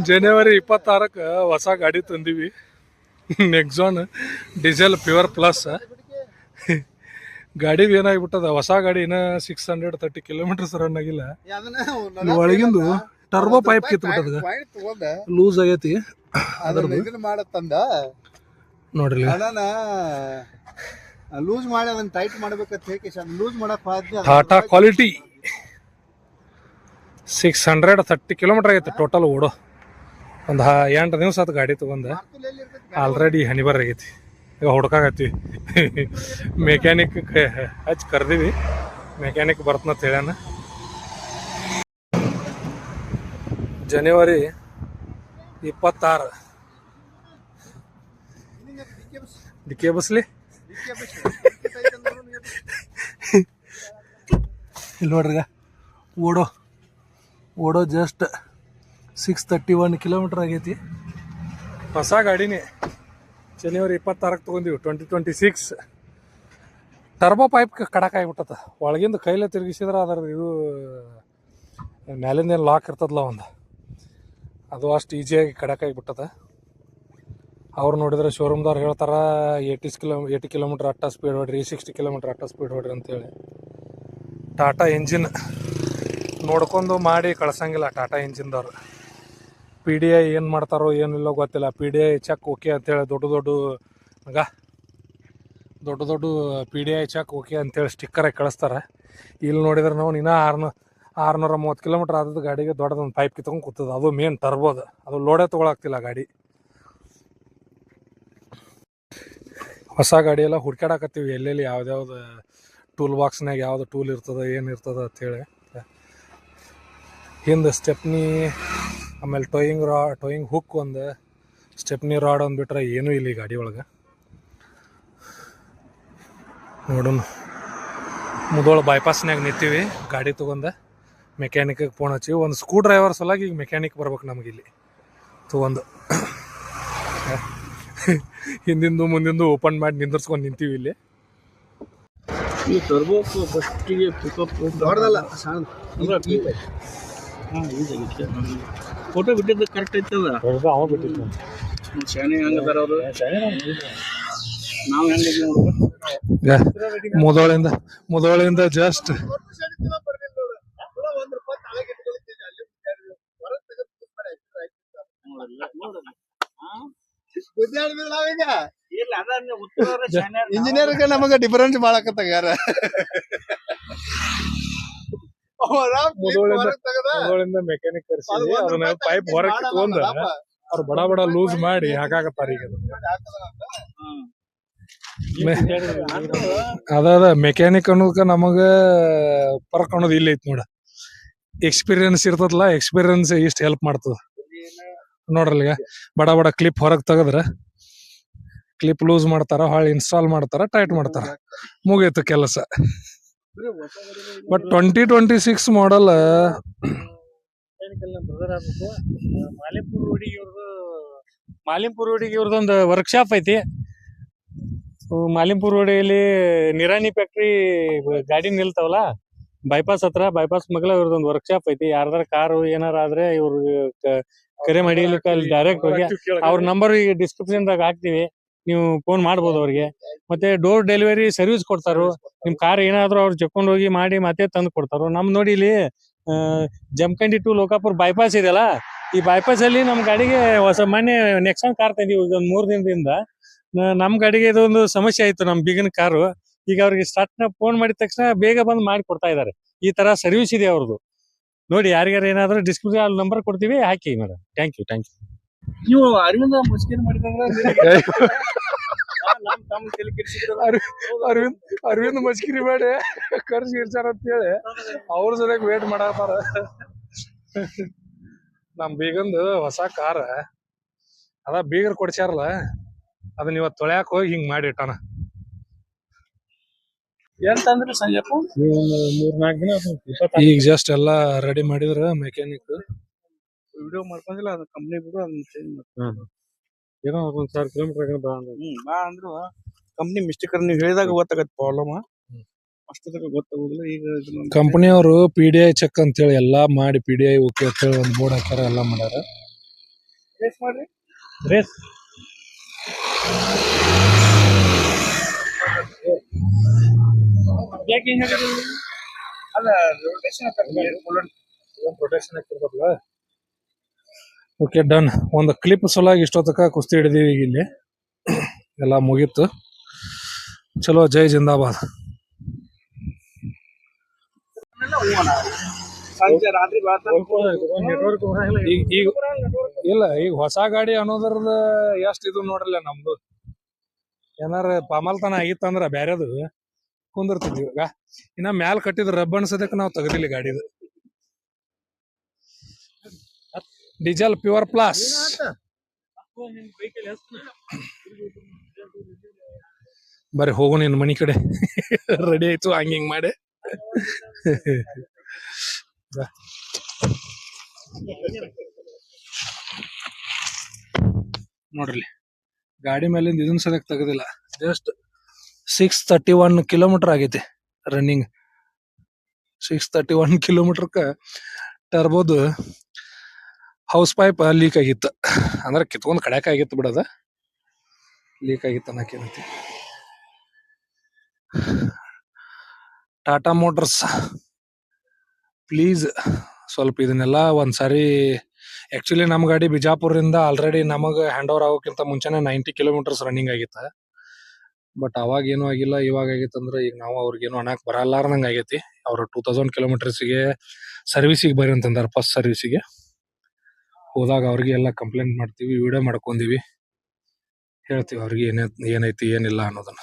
ಜನವರಿ 26ಕ್ಕೆ ಹೊಸ ಗಾಡಿ ತಂದೀವಿ. Nexon diesel pure plus. ಗಾಡಿ ಏನಾಗ್ಬಿಟ್ಟದ, ಹೊಸ ಗಾಡಿ ಇನ್ನ 630 ಕಿಲೋಮೀಟರ್ಸ್ ರನ್ ಆಗಿಲ್ಲ. ಒಳಗಿಂದು ಟರ್ಬೋ ಪೈಪ್ ಕಿತ್ಬಿಟ್ಟದ, ಲೂಸ್ ಆಗೈತಿ. ನೋಡ್ರಿ ಲೂಸ್ ಮಾಡಿ ಅದನ್ನ ಟೈಟ್ ಮಾಡ್ಬೇಕಂತ ಲೂಸ್ ಮಾಡಕ್ ಟಾಟಾ ಕ್ವಾಲಿಟಿ 630 ಕಿಲೋಮೀಟರ್ ಆಗೈತೆ ಟೋಟಲ್ ಓಡೋ. ಒಂದು 8 ದಿವಸ ಆತು ಗಾಡಿ ತಗೊಂಡ. ಆಲ್ರೆಡಿ ಹನಿಬರ್ ಆಗೈತಿ. ಈಗ ಹುಡ್ಕಾಗತ್ತೀವಿ. ಮೆಕ್ಯಾನಿಕ್ ಹಚ್ಚಿ ಕರ್ದೀವಿ. ಮೆಕ್ಯಾನಿಕ್ ಬರ್ತನಂತ ಹೇಳ್ಯಾನ. ಜನವರಿ 26 ಡಿಕೆ ಬಸ್ಲಿ ಇಲ್ಲಿ ನೋಡ್ರಿ, ಓಡೋ ಜಸ್ಟ್ 631 ಕಿಲೋಮೀಟರ್ ಆಗೈತಿ. ಹೊಸ ಗಾಡಿನೇ ಜನವರಿ 26ಕ್ಕೆ ತೊಗೊಂಡಿವಿ. 2026 ಟರ್ಬೋ ಪೈಪ್ ಕಡಕ್ ಆಗಿಬಿಟ್ಟದ. ಒಳಗಿಂದ ಕೈಲೇ ತಿರುಗಿಸಿದ್ರೆ ಅದರ ಇದು ಮ್ಯಾಲಿಂದ ಏನು ಲಾಕ್ ಇರ್ತದಲ್ಲ ಒಂದು, ಅದು ಅಷ್ಟು ಈಸಿಯಾಗಿ ಕಡಕ್ ಆಗಿಬಿಟ್ಟದ. ಅವ್ರು ನೋಡಿದ್ರೆ ಶೋರೂಮ್ದವ್ರು ಹೇಳ್ತಾರೆ 80 ಕಿಲೋಮೀಟ್ರ್ ಅಟ್ಟ ಸ್ಪೀಡ್ ಹೊಡ್ರಿ, 60 ಕಿಲೋಮೀಟ್ರ್ ಅಟ್ಟ ಸ್ಪೀಡ್ ಹೊಡ್ರಿ ಅಂತೇಳಿ. ಟಾಟಾ ಇಂಜಿನ್ ನೋಡ್ಕೊಂಡು ಮಾಡಿ ಕಳ್ಸಂಗಿಲ್ಲ ಟಾಟಾ ಇಂಜಿನ್ದವ್ರು. PDI ಏನು ಮಾಡ್ತಾರೋ ಏನಿಲ್ಲ ಗೊತ್ತಿಲ್ಲ. PDI ಚೆಕ್ ಓಕೆ ಅಂತೇಳಿ ದೊಡ್ಡ PDI ಚೆಕ್ ಓಕೆ ಅಂತೇಳಿ ಸ್ಟಿಕ್ಕರಾಗಿ ಕಳಿಸ್ತಾರೆ. ಇಲ್ಲಿ ನೋಡಿದ್ರೆ ನಾವು ಇನ್ನೂ 630 ಕಿಲೋಮೀಟ್ರ್ ಆದದ್ದು ಗಾಡಿಗೆ ದೊಡ್ಡದೊಂದು ಪೈಪ್ ಕಿತ್ಕೊಂಡು ಕೂತದ. ಅದು ಮೇನ್ ಟರ್ಬೋದ, ಅದು ಲೋಡೇ ತೊಗೊಳಾಗ್ತಿಲ್ಲ ಗಾಡಿ. ಹೊಸ ಗಾಡಿ ಎಲ್ಲ ಹುಡ್ಕಾಡಕತ್ತೀವಿ ಎಲ್ಲೆಲ್ಲಿ ಯಾವ್ದು ಟೂಲ್ ಬಾಕ್ಸ್ನಾಗ ಯಾವ್ದು ಟೂಲ್ ಇರ್ತದೆ ಏನಿರ್ತದೆ ಅಂಥೇಳಿ. ಹಿಂದೆ ಸ್ಟೆಪ್ನಿ, ಆಮೇಲೆ ಟೋಯಿಂಗ್ ಹುಕ್ ಒಂದು, ಸ್ಟೆಪ್ನಿ ರಾಡ್ ಒಂದು ಬಿಟ್ರೆ ಏನೂ ಇಲ್ಲ ಈ ಗಾಡಿ ಒಳಗೆ. ನೋಡೋಣ, ಮುದೋಳ ಬೈಪಾಸ್ನಾಗ ನಿಂತೀವಿ ಗಾಡಿ ತೊಗೊಂಡು. ಮೆಕ್ಯಾನಿಕ್ಗೆ ಫೋನ್ ಹಚ್ಚಿವಿ. ಒಂದು ಸ್ಕ್ರೂ ಡ್ರೈವರ್ ಸಲುವಾಗಿ ಈಗ ಮೆಕ್ಯಾನಿಕ್ ಬರ್ಬೇಕು ನಮಗೆ ಇಲ್ಲಿ ತೊಗೊಂಡು. ಹಿಂದಿಂದು ಮುಂದಿಂದು ಓಪನ್ ಮಾಡಿ ನಿಂದಿರ್ಸ್ಕೊಂಡು ನಿಂತೀವಿ ಇಲ್ಲಿ. ಈ ಟರ್ಬೋ ಫಸ್ಟಿಗೆ ಪಿಕಪ್ ದೊಡ್ಡದಲ್ಲ, ಫೋಟೋ ಬಿಟ್ಟಿದ್ದು ಕರೆಕ್ಟ್ ಐತದ. ಅವ ಬಿಟ್ಟಿದ್ದು ಶಾನೆ ಹಂಗದಾರ ಅವರು, ನಾವು ಹೆಂಗ ಮುದೋಳಿಂದ ಜಸ್ಟ್ ಇಂಜಿನಿಯರ್ಗೆ ನಮಗ ಡಿಫರೆನ್ಸ್ ಮಾಡಕತ್ತಾರ. ಮುದೋಳಿಂದ ಮೆಕ್ಯಾನಿಕ್ ಕರ್ಸಿ ಅದನ್ನ ಪೈಪ್ ಹೊರಗೆ ಕಿತ್ಕೊಂಡ ಅವ್ರು ಬಡ ಲೂಸ್ ಮಾಡಿ ಹಾಕಾಕತ್ತಾರ. ಈಗ ಅದ ಮೆಕ್ಯಾನಿಕ್ ಅನ್ನೋದಕ್ಕೆ ನಮಗ ಫರ್ಕ್ ಅನ್ನೋದು ಇಲ್ಲ ಐತಿ ನೋಡ. ಎಕ್ಸ್ಪೀರಿಯನ್ಸ್ ಇರ್ತದಲ್ಲ, ಎಕ್ಸ್ಪೀರಿಯನ್ಸ್ ಇಷ್ಟು ಹೆಲ್ಪ್ ಮಾಡ್ತದ. ನೋಡ್ರಲ್ಲ, ಈಗ ಬಡ ಕ್ಲಿಪ್ ಹೊರಗೆ ತೆಗದ್ರ ಕ್ಲಿಪ್ ಲೂಸ್ ಮಾಡ್ತಾರ, ಹೊಳ್ಳಿ ಇನ್ಸ್ಟಾಲ್ ಮಾಡ್ತಾರ, ಟೈಟ್ ಮಾಡ್ತಾರ, ಮುಗೀತು ಕೆಲಸ. ಬಟ್ 2026 ಮಾಡಲ್ ಮಾಲಿಂಪುರ್ ರೋಡಿಗೆ ಇವ್ರದೊಂದು ವರ್ಕ್ಶಾಪ್ ಐತಿ. ಮಾಲಿಂಪುರ್ ರೋಡಿಯಲ್ಲಿ ನಿರಾಣಿ ಫ್ಯಾಕ್ಟ್ರಿ ಗಾಡಿ ನಿಲ್ತಾವಲ್ಲ, ಬೈಪಾಸ್ ಹತ್ರ, ಬೈಪಾಸ್ ಮಗ್ಲ ಇವ್ರದೊಂದು ವರ್ಕ್ಶಾಪ್ ಐತಿ. ಯಾರ್ದಾರ ಕಾರು ಏನಾರ ಆದ್ರೆ ಇವ್ರು ಕರೆ ಮಾಡಿಲಿಕ್ಕೆ ಅಲ್ಲಿ ಡೈರೆಕ್ಟ್ ಹೋಗಿ ಅವ್ರ ನಂಬರ್ ಈಗ ಡಿಸ್ಕ್ರಿಪ್ಷನ್ ದಾಗ ಹಾಕ್ತಿವಿ, ನೀವು ಫೋನ್ ಮಾಡ್ಬೋದು ಅವ್ರಿಗೆ. ಮತ್ತೆ ಡೋರ್ ಡೆಲಿವರಿ ಸರ್ವಿಸ್ ಕೊಡ್ತಾರು. ನಿಮ್ ಕಾರ್ ಏನಾದ್ರು ಅವ್ರು ಚೆಕ್ಕೊಂಡು ಹೋಗಿ ಮಾಡಿ ಮತ್ತೆ ತಂದು ಕೊಡ್ತಾರು. ನಮ್ ನೋಡಿ ಇಲ್ಲಿ ಜಮಖಂಡಿ ಟು ಲೋಕಾಪುರ್ ಬೈಪಾಸ್ ಇದೆಯಲ್ಲ, ಈ ಬೈಪಾಸ್ ಅಲ್ಲಿ ನಮ್ ಗಾಡಿಗೆ ಹೊಸ ಮೊನ್ನೆ ನೆಕ್ಸಾನ್ ಕಾರ್ ತಂದಿವಿ ಒಂದ್ 3 ದಿನದಿಂದ. ನಮ್ ಗಾಡಿಗೆ ಇದೊಂದು ಸಮಸ್ಯೆ ಆಯ್ತು, ನಮ್ ಬಿಗನ್ ಕಾರು. ಈಗ ಅವ್ರಿಗೆ ಸ್ಟಾರ್ಟ್ ಫೋನ್ ಮಾಡಿದ ತಕ್ಷಣ ಬೇಗ ಬಂದು ಮಾಡಿ ಕೊಡ್ತಾ ಇದಾರೆ. ಈ ತರ ಸರ್ವಿಸ್ ಇದೆ ಅವ್ರದ್ದು. ನೋಡಿ, ಯಾರಿಗಾರ ಏನಾದ್ರು ಡಿಸ್ಕ್ರಿಪ್ಷನ್ ನಂಬರ್ ಕೊಡ್ತೀವಿ, ಹಾಕಿ ಮೇಡಮ್. Thank you. ನೀವು ಅರವಿಂದ ಮುಸ್ಕಿನ್ ಅರವಿಂದ್ ಮಸ್ಕಿರಿ ಮಾಡಿ ಕರ್ಸಿ ಇರ್ಸಾರ ಅಂತ ಹೇಳಿ ಅವ್ರ ಸದ್ಯಕ್ಕೆ ವೇಟ್ ಮಾಡತ್ತಾರ. ನಮ್ ಬೀಗಂದು ಹೊಸ ಕಾರ ಅದ, ಬೀಗರ್ ಕೊಡ್ಸ್ಯಾರಲ್ಲ, ಅದನ್ನ ಇವತ್ತು ತೊಳ್ಯಾಕ ಹೋಗಿ ಹಿಂಗ್ ಮಾಡಿ ಇಟ್ಟಾನ. ಎಂತಂದ್ರೆ ಸಂಜಯಪ್ಪ 3-4 ದಿನ ಈಗ ಜಸ್ಟ್ ಎಲ್ಲಾ ರೆಡಿ ಮಾಡಿದ್ರ ಮೆಕ್ಯಾನಿಕ್. ವಿಡಿಯೋ ಮಾಡ್ಕೊಂಡಿಲ್ಲ, ಅದು ಕಂಪ್ನಿ ಬಿಡು, ಅದನ್ನ ಚೇಂಜ್ ಮಾಡಿ. ಏನೋ 1,000 ಕಿಲೋಮೀಟರ್ ಬಾ ಅಂದ್ರು ಕಂಪ್ನಿ ಮಿಸ್ಟೇಕ್. ನೀವು ಹೇಳಿದಾಗ ಗೊತ್ತಾಗತ್ತೆ ಪ್ರಾಬ್ಲಮ್. ಅಷ್ಟೊತ್ತಕ ಗೊತ್ತಾಗೋದಿಲ್ಲ. ಈಗ ಇದನ್ನ ಕಂಪನಿಯವರು PDI ಚೆಕ್ ಅಂತೇಳಿ ಎಲ್ಲಾ ಮಾಡಿ PDI ಓಕೆ ಅಂತೇಳಿ ಒಂದು ಬೋರ್ಡ್ ಹಾಕ್ಯಾರ, ಎಲ್ಲ ಮಾಡ್ಯಾರ. ರೇಸ್ ಮಾಡ್ರಿ. ರೇಸ್ ಯಾಕೆ ಹಿಂಗ್ ಹಾಕಿದ್ರಿ? ಅಲ್ಲ ರೊಟೇಷನ್ ಪ್ರೊಟೆಕ್ಷನ್ ಹಾಕಿರ್ತಾರಲ್ಲ. Okay done. ಒಂದು ಕ್ಲಿಪ್ ಸಲುವಾಗಿ ಇಷ್ಟೊತ್ತಕ ಕುಸ್ತಿ ಹಿಡಿದೀವಿ. ಈಗ ಇಲ್ಲಿ ಎಲ್ಲ ಮುಗೀತು. ಚಲೋ, ಜೈ ಜಿಂದಾಬಾದ್. ಸಂಜೆ ರಾತ್ರಿ ನೆಟ್ವರ್ಕ್ ಈಗ ಇಲ್ಲ, ಈಗ ಹೊಸ ಗಾಡಿ ಅನ್ನೋದ್ರದ ಎಷ್ಟ್ ಇದು ನೋಡ್ರಲ್ಲ ನಮ್ದು. ಏನಾರ ಪಾಮಾಲ್ತನ ಆಗಿತ್ತಂದ್ರ ಬ್ಯಾರೆದು ಕುಂದಿರ್ತಿದ್ವಿ. ಇವಾಗ ಇನ್ನ ಮ್ಯಾಲ್ ಕಟ್ಟಿದ್ ರಬ್ ಅನ್ಸದಕ್ಕೆ ನಾವು ತೆಗದಿಲ್ಲ ಗಾಡಿದು. Diesel pure plus. ಬರ್ರಿ ಹೋಗು ನಿನ್ ಮನಿ ಕಡೆ. ರೆಡಿ ಆಯ್ತು ಹಂಗಿಂಗ್ ಮಾಡಿ. ಬಾ. ನೋಡ್ರಿ ಗಾಡಿ ಮೇಲಿಂದ ಇದನ್ ಸದ್ಯಕ್ ತೆಗದಿಲ್ಲ. ಜಸ್ಟ್ 631 ಕಿಲೋಮೀಟರ್ ಆಗೈತಿ ರನ್ನಿಂಗ್. 631 ಕಿಲೋಮೀಟರ್ಕ ಟರ್ಬೋದು ಹೌಸ್ ಪೈಪ್ ಲೀಕ್ ಆಗಿತ್ತು. ಅಂದ್ರೆ ಕಿತ್ಕೊಂಡ್ ಕಡ್ಯಾಕ ಆಗಿತ್ತು ಬಿಡದ, ಲೀಕ್ ಆಗಿತ್ತು ಅನ್ನಕೇನೈತಿ. ಟಾಟಾ ಮೋಟರ್ಸ್ ಪ್ಲೀಸ್ ಸ್ವಲ್ಪ ಇದನ್ನೆಲ್ಲ ಒಂದ್ಸಾರಿ. ಆಕ್ಚುಲಿ ನಮ್ ಗಾಡಿ ಬಿಜಾಪುರದಿಂದ ಆಲ್ರೆಡಿ ನಮಗ್ ಹ್ಯಾಂಡ್ ಓವರ್ ಆಗೋಕ್ಕಿಂತ ಮುಂಚೆನೆ 90 ಕಿಲೋಮೀಟರ್ಸ್ ರನ್ನಿಂಗ್ ಆಗಿತ್ತ. ಬಟ್ ಅವಾಗ ಏನೂ ಆಗಿಲ್ಲ. ಇವಾಗ ಆಗೈತಂದ್ರ ಈಗ ನಾವು ಅವ್ರಿಗೇನು ಅನ್ನಕ್ ಬರಲ್ಲಾರ್ದಂಗ ಆಗೈತಿ. ಅವ್ರು 2000 ಕಿಲೋಮೀಟರ್ಸ್ಗೆ ಸರ್ವಿಸಿಗೆ ಬರ್ರಿ ಅಂತಂದಾರ. ಫಸ್ಟ್ ಸರ್ವಿಸಿಗೆ ಹೋದಾಗ ಅವ್ರಿಗೆ ಎಲ್ಲ ಕಂಪ್ಲೇಂಟ್ ಮಾಡ್ತೀವಿ, ವಿಡಿಯೋ ಮಾಡ್ಕೊಂಡಿವಿ, ಹೇಳ್ತೀವಿ ಅವ್ರಿಗೆ ಏನೈತಿ ಏನಿಲ್ಲ ಅನ್ನೋದನ್ನ.